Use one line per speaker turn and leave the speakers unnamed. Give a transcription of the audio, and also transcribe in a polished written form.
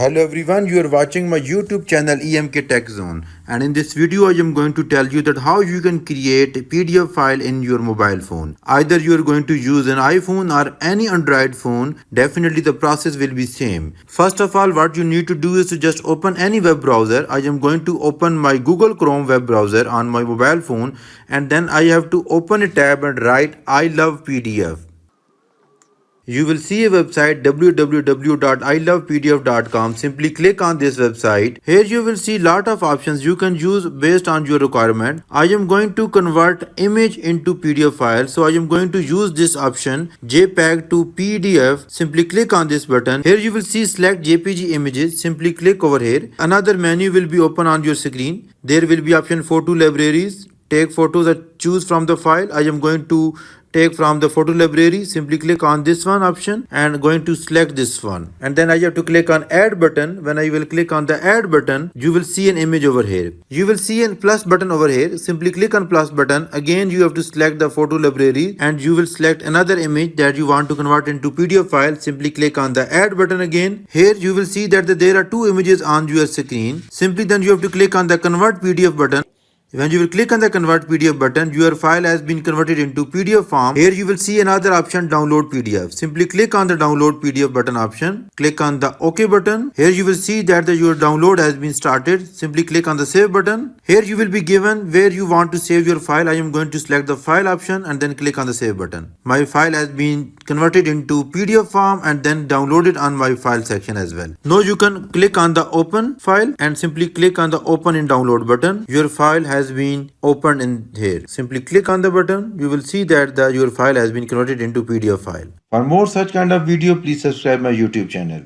Hello everyone, you are watching my YouTube channel EMK Tech Zone, and in this video I am going to tell you that how you can create a PDF file in your mobile phone. Either you are going to use an iPhone or any Android phone, definitely the process will be same. First of all, what you need to do is to just open any web browser. I am going to open my Google Chrome web browser on my mobile phone, and then I have to open a tab and write I love PDF. You will see a website www.ilovepdf.com. Simply click on this website. Here you will see lot of options you can use based on your requirement. I am going to convert image into PDF file. So I am going to use this option JPG to PDF. Simply click on this button. Here you will see select JPG images. Simply click over here. Another menu will be open on your screen. There will be option photo libraries. Take photos or choose from the file. I am going to take from the photo library. Simply click on this one option and going to select this one, and then I have to click on add button. When I will click on the add button, you will see an image over here. You will see a plus button over here. Simply click on plus button. Again you have to select the photo library and you will select another image that you want to convert into PDF file. Simply click on the add button again. Here you will see that there are two images on your screen. Simply then you have to click on the convert PDF button. When you will click on the convert PDF button, your file has been converted into PDF form. Here you will see another option download PDF. Simply click on the download PDF button option. Click on the OK button. Here you will see that your download has been started. Simply click on the save button. Here you will be given where you want to save your file. I am going to select the file option and then click on the save button. My file has been converted into PDF form and then downloaded on my file section as well. Now you can click on the open file and simply click on the open in download button. Your file has been opened in here. Simply click on the button. You will see that your file has been converted into PDF file. For more such kind of video, please subscribe my YouTube channel.